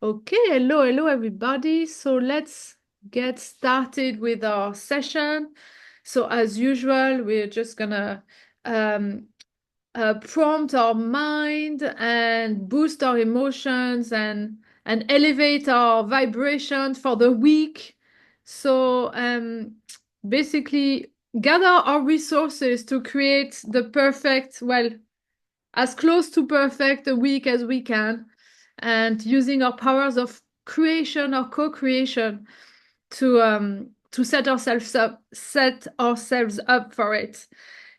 Okay, hello everybody. So let's get started with our session. So as usual, we're just gonna um, prompt our mind and boost our emotions and elevate our vibration for the week. So basically, gather our resources to create the perfect, well, as close to perfect a week as we can, and using our powers of creation or co-creation to set ourselves up for it.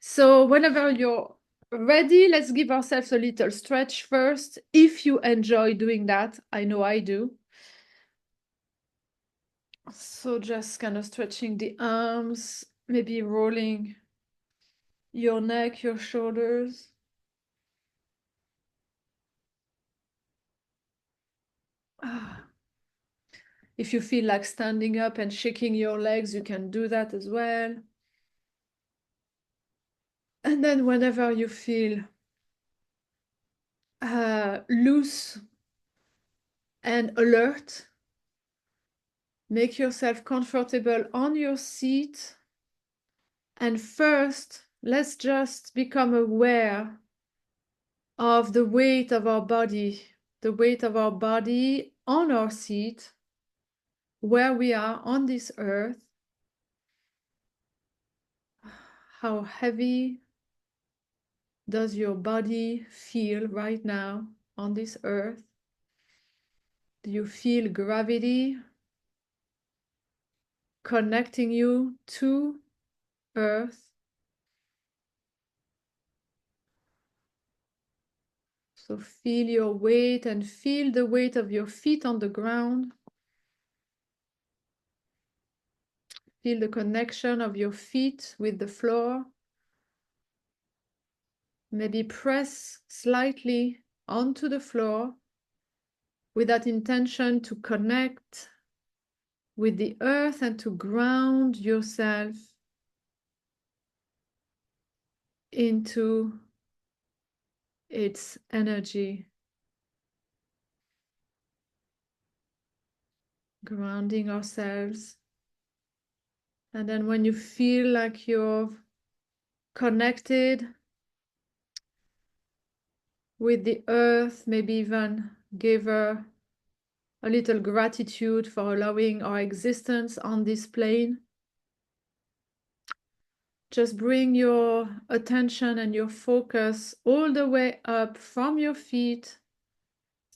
So whenever you're ready, let's give ourselves a little stretch first. If you enjoy doing that, I know I do. So just kind of stretching the arms, maybe rolling your neck, your shoulders. Ah. If you feel like standing up and shaking your legs, you can do that as well. And then whenever you feel loose and alert, make yourself comfortable on your seat. And first, let's just become aware of the weight of our body, the weight of our body on our seat, where we are on this earth. How heavy does your body feel right now on this earth? Do you feel gravity connecting you to earth? So feel your weight and feel the weight of your feet on the ground. Feel the connection of your feet with the floor. Maybe press slightly onto the floor with that intention to connect with the earth and to ground yourself into its energy. Grounding ourselves. And then when you feel like you're connected with the earth, maybe even give her a little gratitude for allowing our existence on this plane. Just bring your attention and your focus all the way up from your feet,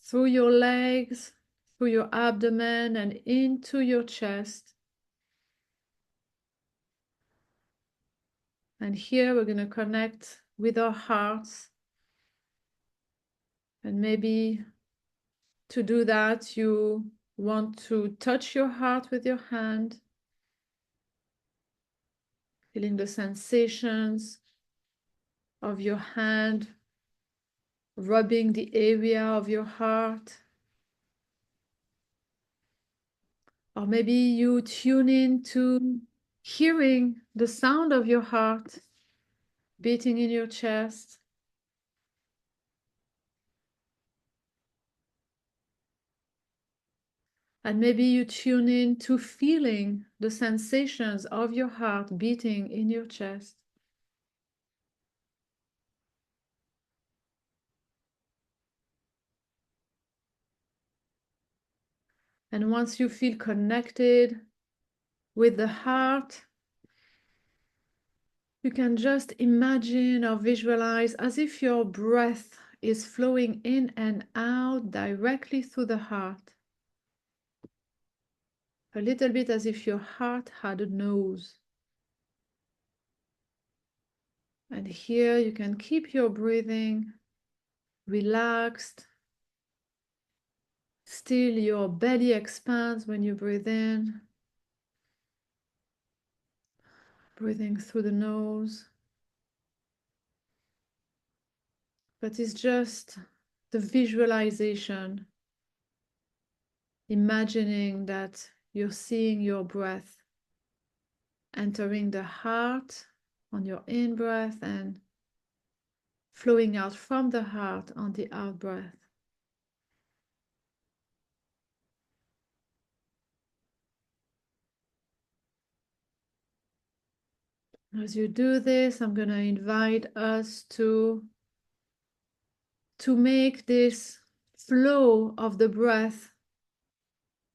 through your legs, through your abdomen, and into your chest. And here we're going to connect with our hearts. And maybe to do that, you want to touch your heart with your hand, feeling the sensations of your hand, rubbing the area of your heart. Or maybe you tune in to hearing the sound of your heart beating in your chest. And maybe you tune in to feeling the sensations of your heart beating in your chest. And once you feel connected with the heart, you can just imagine or visualize as if your breath is flowing in and out directly through the heart. A little bit as if your heart had a nose. And here you can keep your breathing relaxed. Still, your belly expands when you breathe in. Breathing through the nose. But it's just the visualization. Imagining that you're seeing your breath entering the heart on your in-breath and flowing out from the heart on the out-breath. As you do this, I'm going to invite us to make this flow of the breath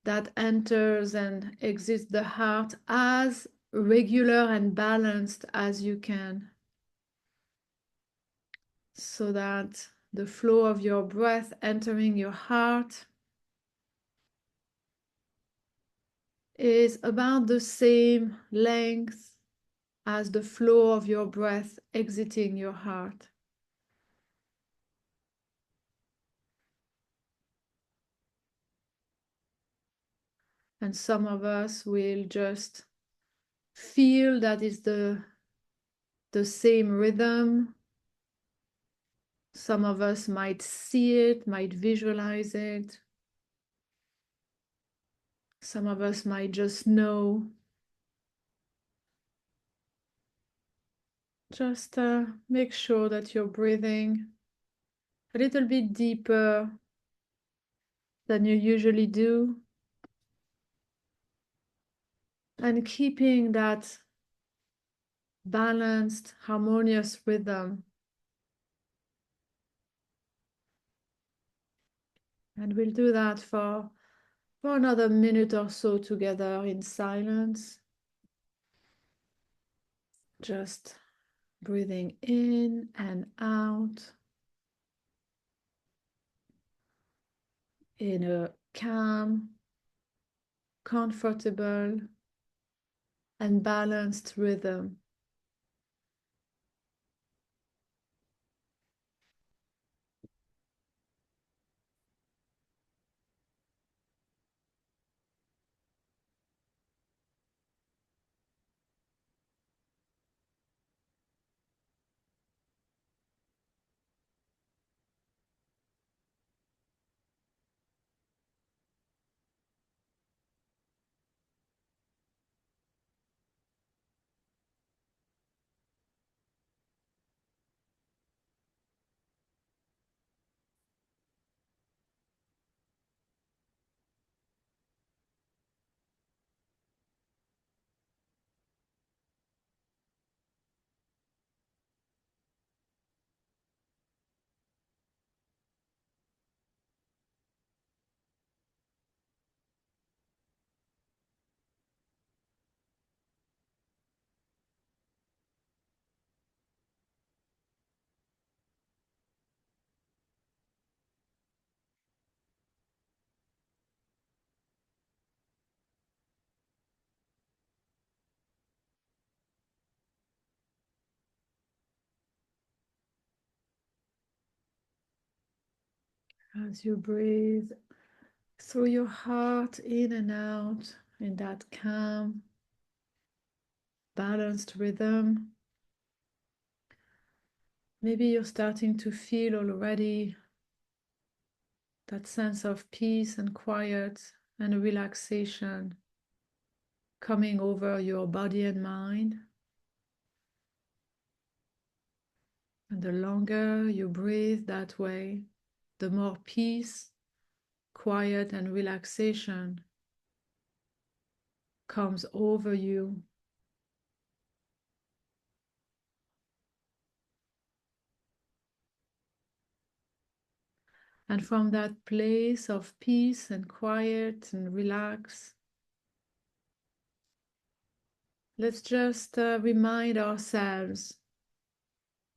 that enters and exits the heart as regular and balanced as you can, so that the flow of your breath entering your heart is about the same length as the flow of your breath exiting your heart. And some of us will just feel that it's the same rhythm. Some of us might see it, might visualize it. Some of us might just know. Just make sure that you're breathing a little bit deeper than you usually do, and keeping that balanced, harmonious rhythm. And we'll do that for another minute or so together in silence. Just breathing in and out in a calm, comfortable, and balanced rhythm. As you breathe through your heart in and out in that calm, balanced rhythm, maybe you're starting to feel already that sense of peace and quiet and relaxation coming over your body and mind. And the longer you breathe that way, the more peace, quiet, and relaxation comes over you. And from that place of peace and quiet and relax, let's just remind ourselves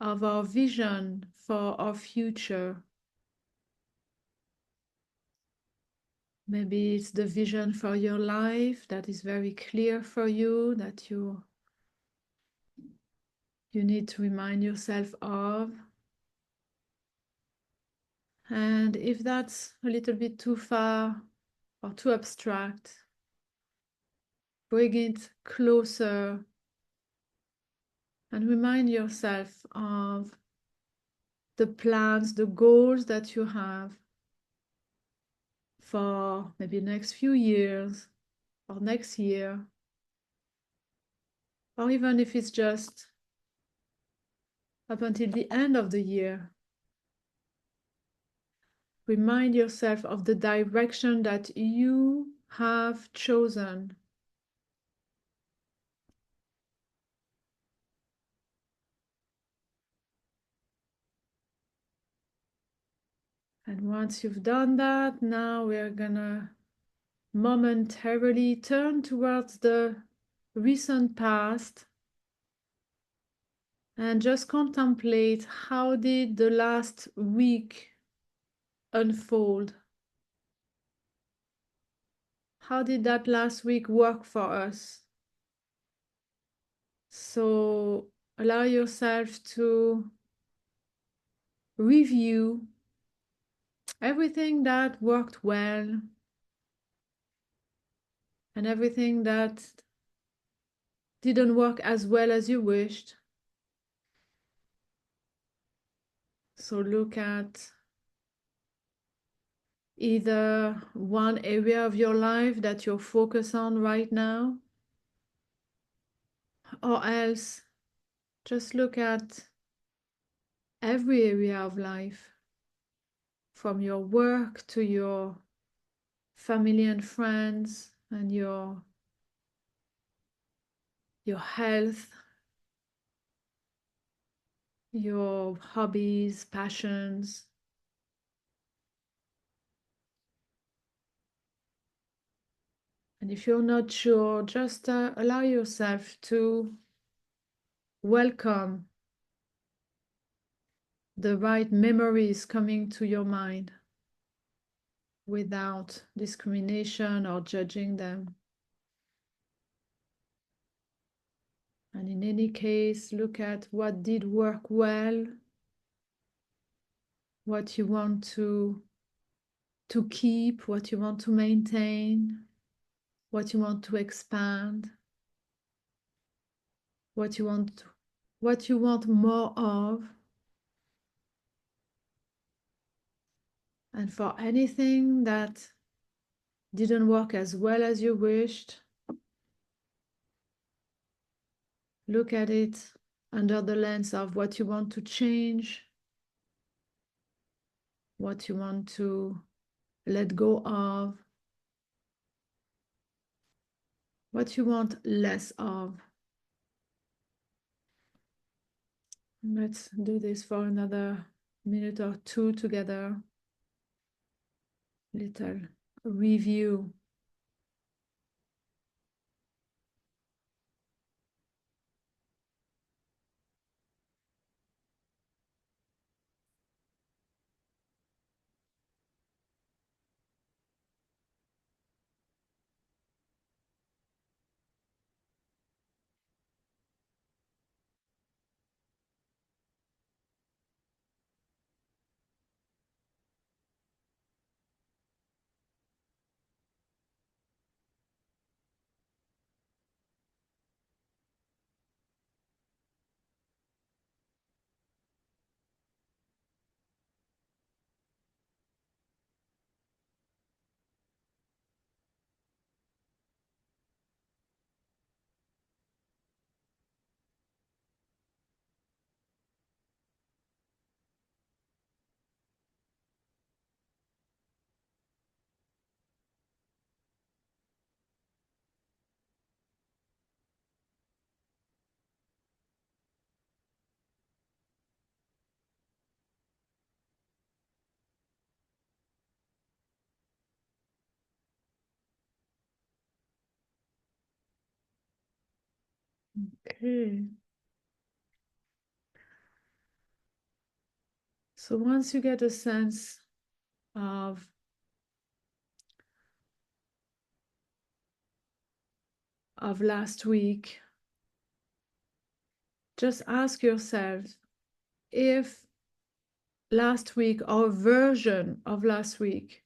of our vision for our future. Maybe it's the vision for your life that is very clear for you, that you need to remind yourself of. And if that's a little bit too far or too abstract, bring it closer and remind yourself of the plans, the goals that you have for maybe next few years or next year, or even if it's just up until the end of the year. Remind yourself of the direction that you have chosen. And once you've done that, now we're gonna momentarily turn towards the recent past and just contemplate how did the last week unfold? How did that last week work for us? So allow yourself to review everything that worked well and everything that didn't work as well as you wished. So look at either one area of your life that you're focused on right now, or else just look at every area of life, from your work to your family and friends and your health, your hobbies, passions. And if you're not sure, just allow yourself to welcome the right memories coming to your mind without discrimination or judging them. And in any case, look at what did work well, what you want to keep, what you want to maintain, what you want to expand, what you want more of. And for anything that didn't work as well as you wished, look at it under the lens of what you want to change, what you want to let go of, what you want less of. Let's do this for another minute or two together. Little review. Okay. So once you get a sense of last week, just ask yourself if last week or a version of last week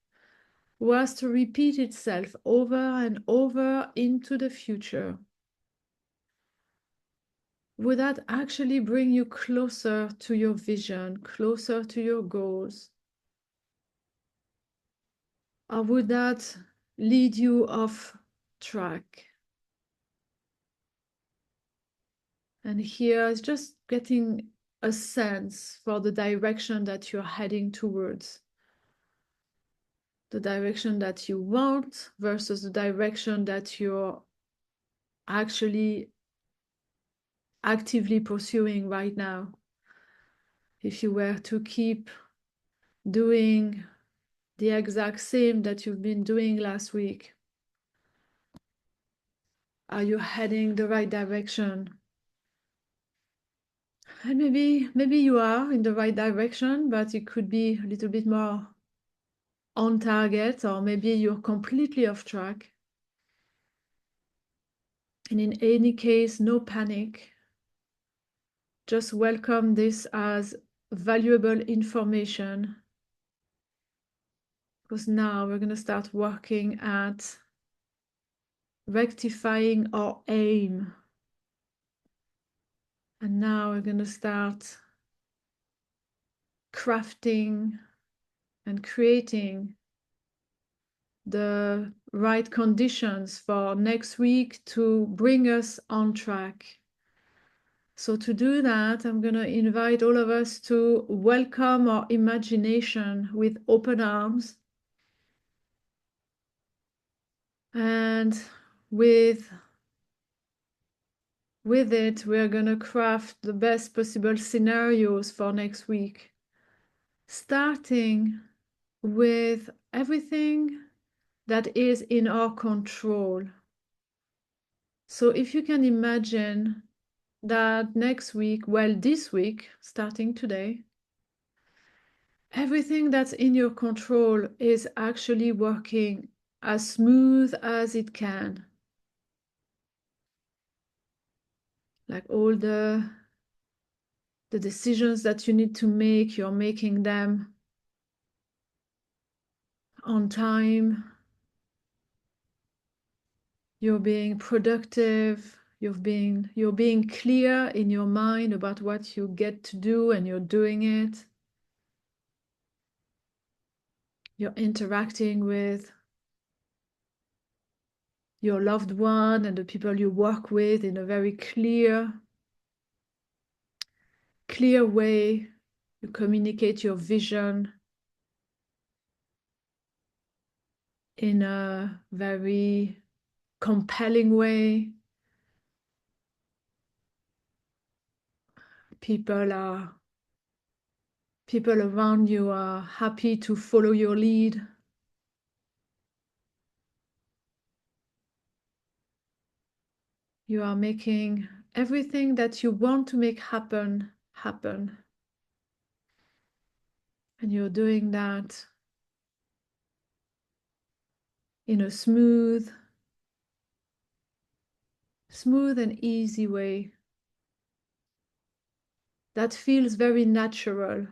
was to repeat itself over and over into the future, would that actually bring you closer to your vision, closer to your goals? Or would that lead you off track? And here is just getting a sense for the direction that you're heading towards. The direction that you want versus the direction that you're actually actively pursuing right now. If you were to keep doing the exact same that you've been doing last week? Are you heading the right direction? And maybe you are in the right direction, but it could be a little bit more on target, or maybe you're completely off track. And in any case, no panic. Just welcome this as valuable information, because now we're going to start working at rectifying our aim. And now we're going to start crafting and creating the right conditions for next week to bring us on track. So to do that, I'm going to invite all of us to welcome our imagination with open arms. And with it, we're going to craft the best possible scenarios for next week, starting with everything that is in our control. So if you can imagine that next week, well, this week, starting today, everything that's in your control is actually working as smooth as it can. Like all the decisions that you need to make, you're making them on time. You're being productive. You're being clear in your mind about what you get to do, and you're doing it. You're interacting with your loved one and the people you work with in a very clear way. You communicate your vision in a very compelling way. People around you are happy to follow your lead. You are making everything that you want to make happen. And you're doing that in a smooth and easy way that feels very natural.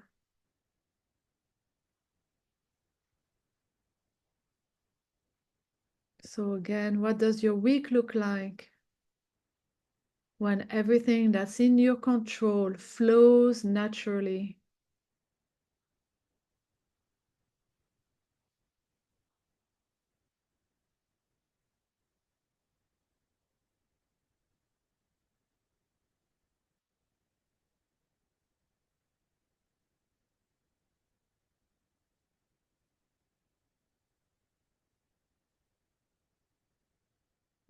So again, what does your week look like when everything that's in your control flows naturally?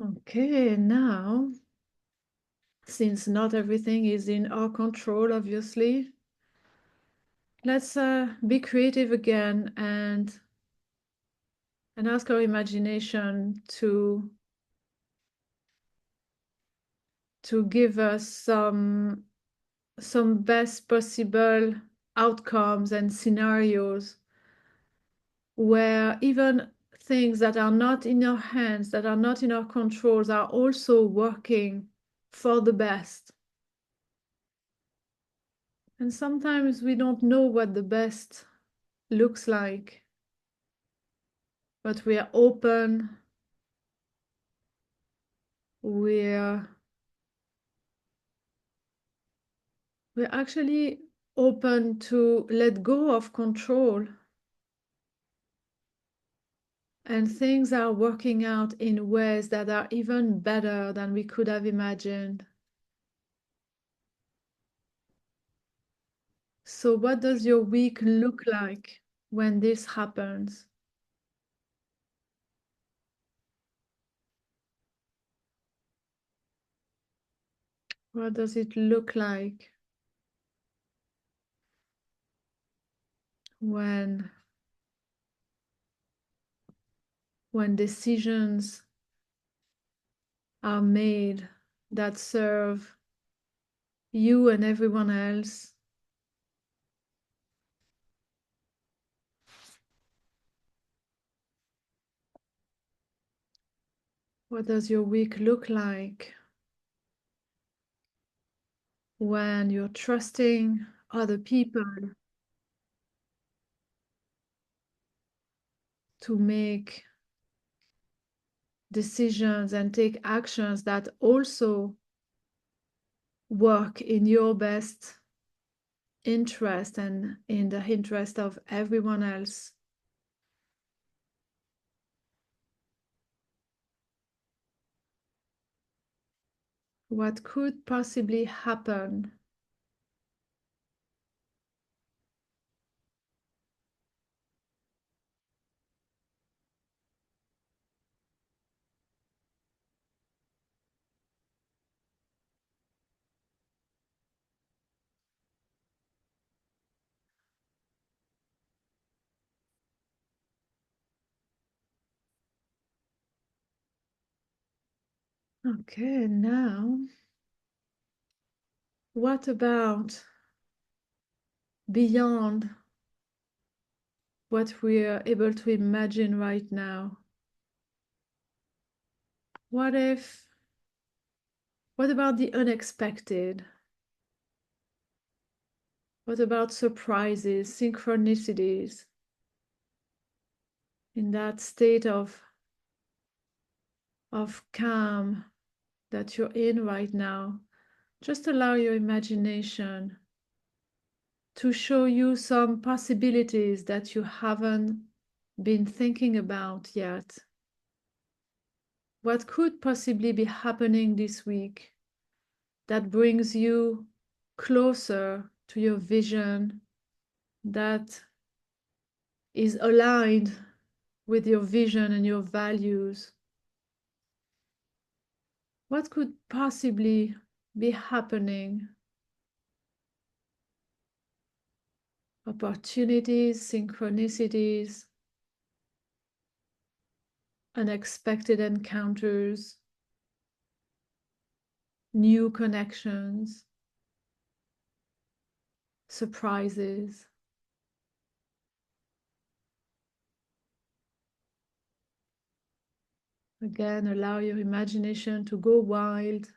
Okay, now, since not everything is in our control, obviously, let's be creative again and ask our imagination to give us some best possible outcomes and scenarios where even things that are not in our hands, that are not in our controls, are also working for the best. And sometimes we don't know what the best looks like, but we are open, we're actually open to let go of control, and things are working out in ways that are even better than we could have imagined. So what does your week look like when this happens? What does it look like when decisions are made that serve you and everyone else. What does your week look like when you're trusting other people to make decisions and take actions that also work in your best interest and in the interest of everyone else? What could possibly happen? Okay, now, what about beyond what we are able to imagine right now? What about the unexpected? What about surprises, synchronicities? In that state of calm that you're in right now, just allow your imagination to show you some possibilities that you haven't been thinking about yet. What could possibly be happening this week that brings you closer to your vision, that is aligned with your vision and your values? What could possibly be happening? Opportunities, synchronicities, unexpected encounters, new connections, surprises. Again, allow your imagination to go wild.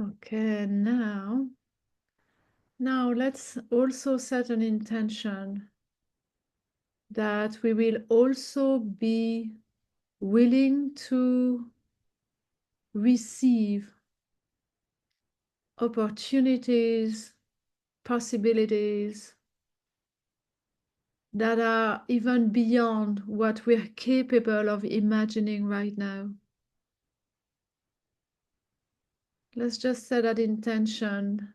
Okay, now let's also set an intention that we will also be willing to receive opportunities, possibilities that are even beyond what we're capable of imagining right now. Let's just set that intention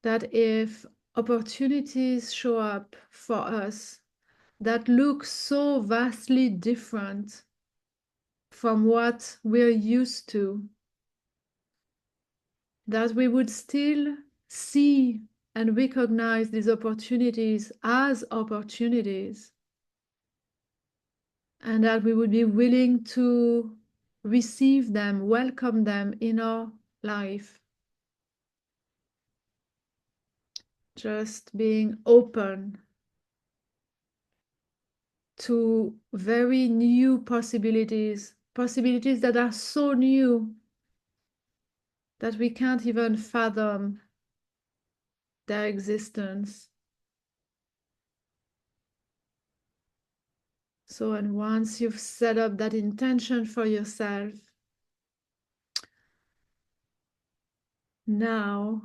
that if opportunities show up for us that look so vastly different from what we're used to, that we would still see and recognize these opportunities as opportunities, and that we would be willing to receive them, welcome them in our life. Just being open to very new possibilities, possibilities that are so new that we can't even fathom their existence. So, and once you've set up that intention for yourself, now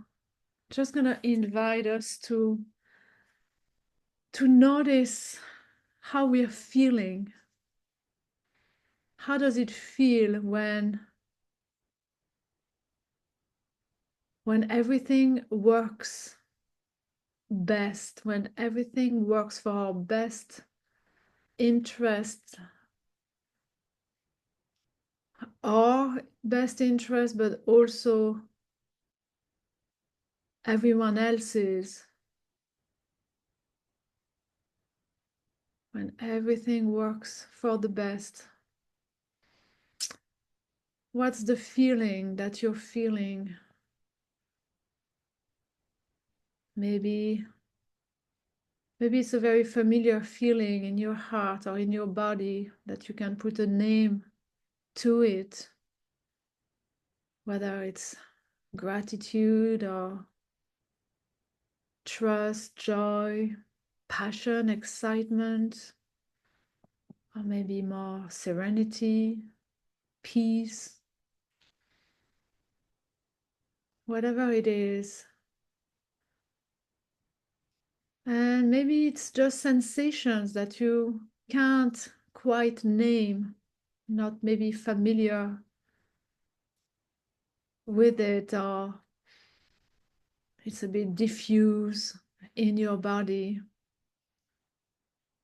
just gonna invite us to notice how we're feeling. How does it feel when everything works best, when everything works for our best interest, our best interest, but also everyone else's, when everything works for the best? What's the feeling that you're feeling? Maybe it's a very familiar feeling in your heart or in your body that you can put a name to it, whether it's gratitude or trust, joy, passion, excitement, or maybe more serenity, peace, whatever it is. And maybe it's just sensations that you can't quite name, not maybe familiar with it, or it's a bit diffuse in your body.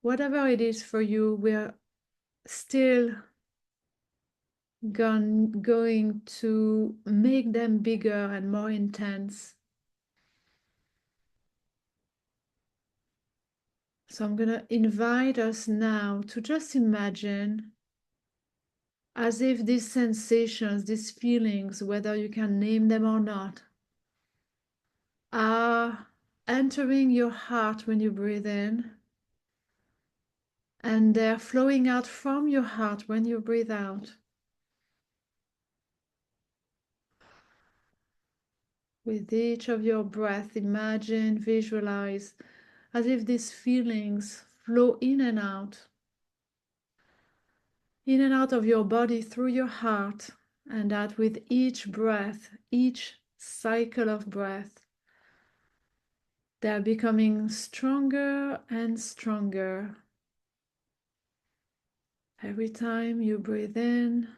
Whatever it is for you, we're still going to make them bigger and more intense. So I'm going to invite us now to just imagine as if these sensations, these feelings, whether you can name them or not, are entering your heart when you breathe in, and they're flowing out from your heart when you breathe out. With each of your breaths, imagine, visualize as if these feelings flow in and out of your body through your heart, and that with each breath, each cycle of breath, they're becoming stronger and stronger. Every time you breathe in,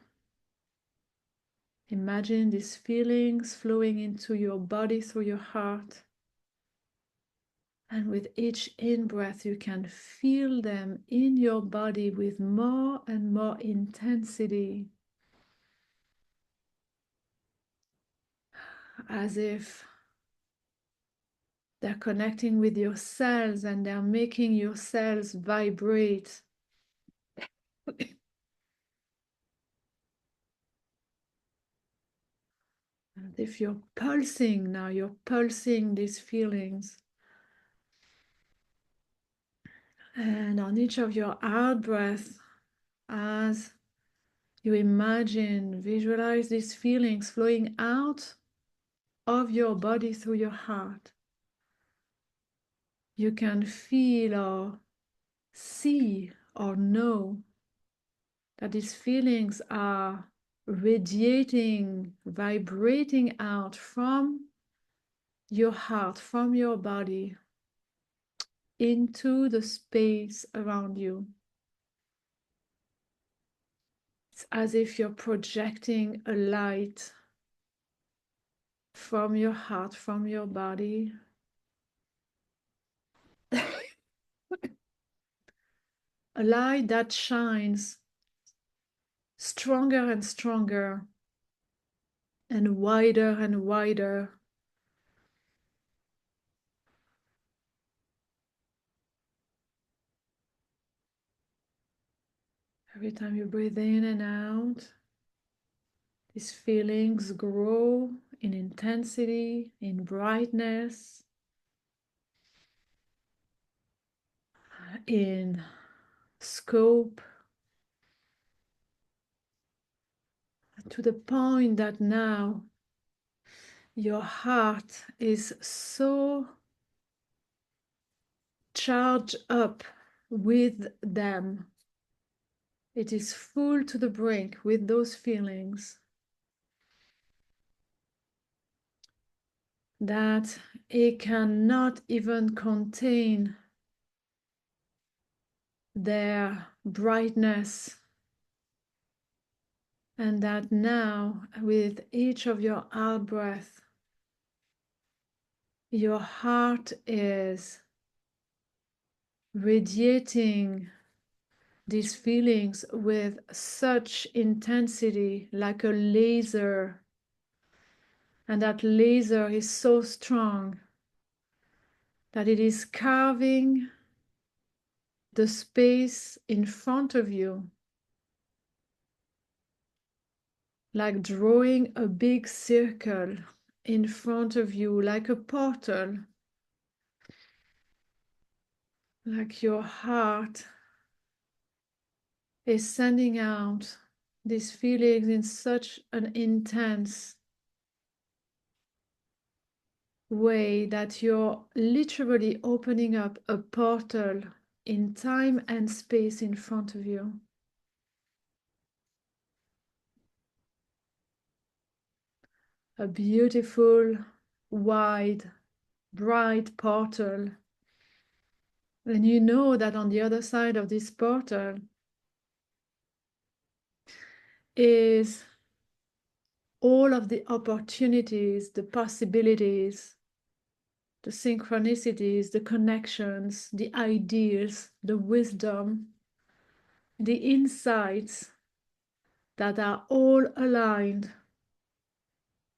imagine these feelings flowing into your body through your heart. And with each in-breath, you can feel them in your body with more and more intensity, as if they're connecting with your cells and they're making your cells vibrate. And if you're pulsing now, you're pulsing these feelings. And on each of your out breaths, as you imagine, visualize these feelings flowing out of your body through your heart, you can feel or see or know that these feelings are radiating, vibrating out from your heart, from your body, into the space around you. It's as if you're projecting a light from your heart, from your body, a light that shines stronger and stronger and wider. Every time you breathe in and out, these feelings grow in intensity, in brightness, in scope, to the point that now your heart is so charged up with them. It is full to the brink with those feelings that it cannot even contain their brightness, and that now, with each of your out breath, your heart is radiating these feelings with such intensity, like a laser. And that laser is so strong that it is carving the space in front of you, like drawing a big circle in front of you, like a portal, like your heart is sending out these feelings in such an intense way that you're literally opening up a portal in time and space in front of you. A beautiful, wide, bright portal. And you know that on the other side of this portal is all of the opportunities, the possibilities, the synchronicities, the connections, the ideas, the wisdom, the insights that are all aligned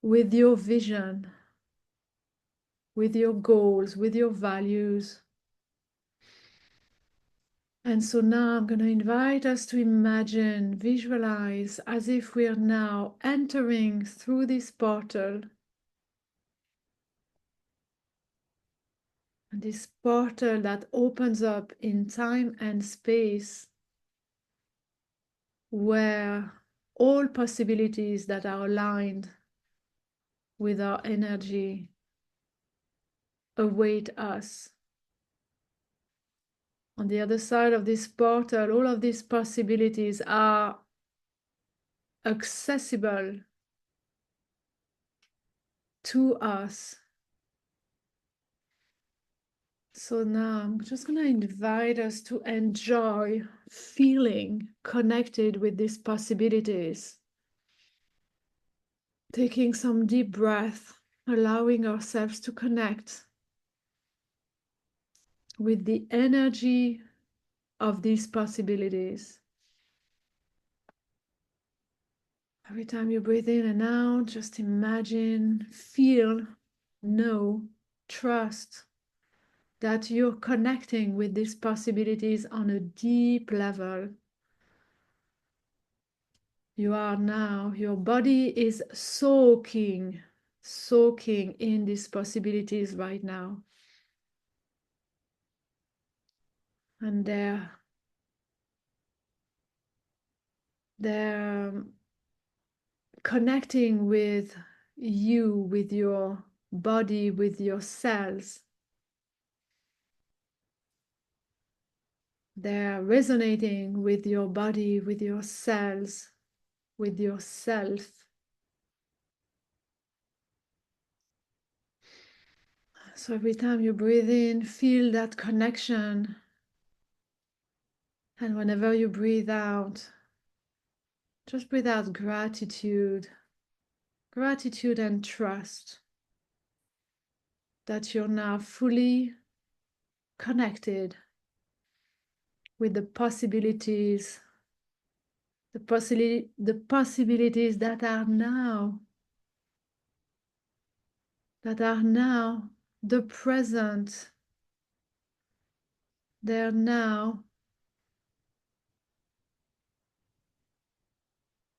with your vision, with your goals, with your values. And so now I'm going to invite us to imagine, visualize as if we are now entering through this portal. And this portal that opens up in time and space, where all possibilities that are aligned with our energy await us. On the other side of this portal, all of these possibilities are accessible to us. So now I'm just going to invite us to enjoy feeling connected with these possibilities. Taking some deep breath, allowing ourselves to connect with the energy of these possibilities. Every time you breathe in and out, just imagine, feel, know, trust that you're connecting with these possibilities on a deep level. You are now, your body is soaking in these possibilities right now. And they're connecting with you, with your body, with your cells. They're resonating with your body, with your cells, with yourself. So every time you breathe in, feel that connection. And whenever you breathe out, just breathe out gratitude. Gratitude and trust that you're now fully connected with the possibilities, the possibilities that are now the present. They're now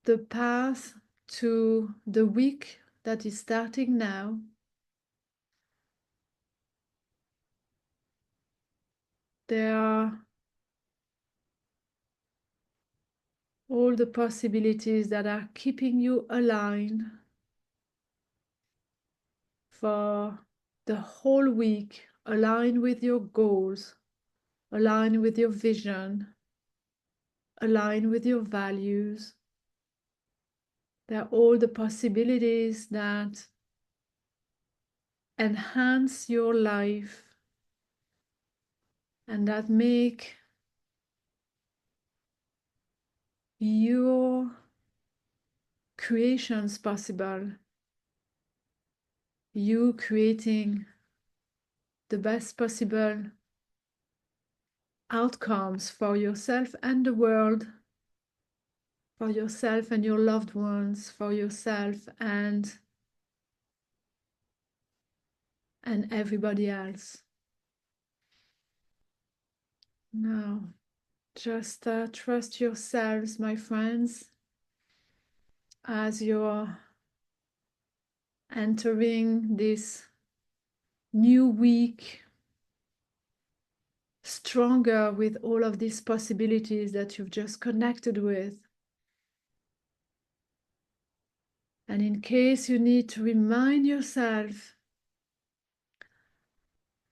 the path to the week that is starting now. There are all the possibilities that are keeping you aligned for the whole week, aligned with your goals, aligned with your vision, aligned with your values. There are all the possibilities that enhance your life and that make your creations possible, you creating the best possible outcomes for yourself and the world, for yourself and your loved ones, for yourself and everybody else. Now, just trust yourselves, my friends, as you're entering this new week stronger with all of these possibilities that you've just connected with. And in case you need to remind yourself,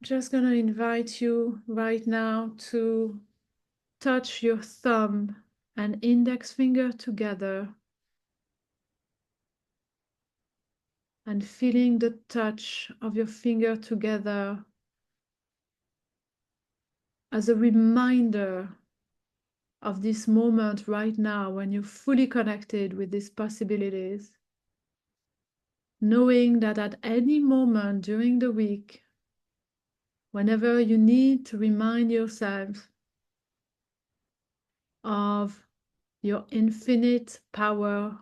just gonna invite you right now to touch your thumb and index finger together and feeling the touch of your finger together as a reminder of this moment right now when you're fully connected with these possibilities, knowing that at any moment during the week, whenever you need to remind yourself of your infinite power,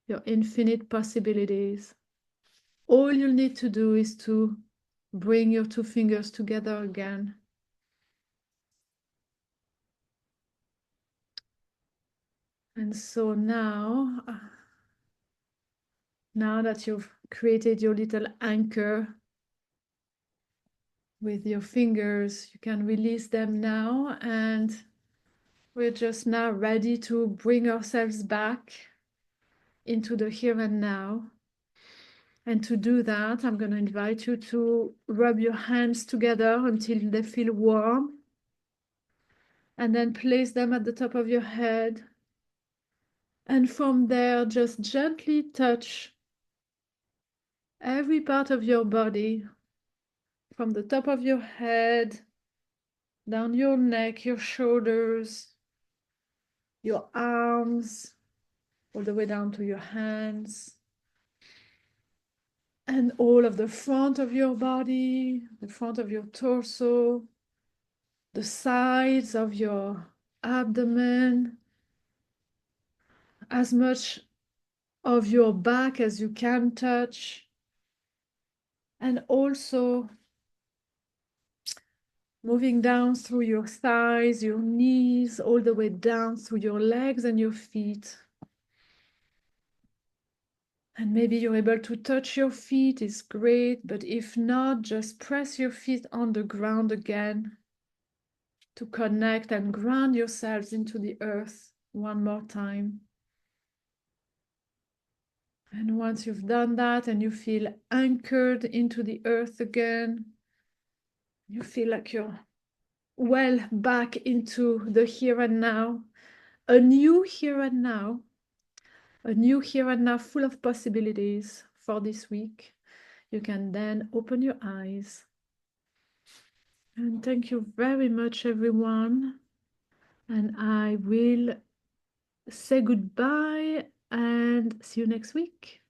your infinite possibilities, all you need to do is to bring your two fingers together again. And so now that you've created your little anchor with your fingers, you can release them now, and we're just now ready to bring ourselves back into the here and now. And to do that, I'm going to invite you to rub your hands together until they feel warm, and then place them at the top of your head. And from there, just gently touch every part of your body, from the top of your head, down your neck, your shoulders, your arms, all the way down to your hands, and all of the front of your body, the front of your torso, the sides of your abdomen, as much of your back as you can touch, and also moving down through your thighs, your knees, all the way down through your legs and your feet. And maybe you're able to touch your feet, is great, but if not, just press your feet on the ground again to connect and ground yourselves into the earth one more time. And once you've done that and you feel anchored into the earth again, you feel like you're well back into the here and now, a new here and now, full of possibilities for this week. You can then open your eyes. And thank you very much, everyone. And I will say goodbye and see you next week.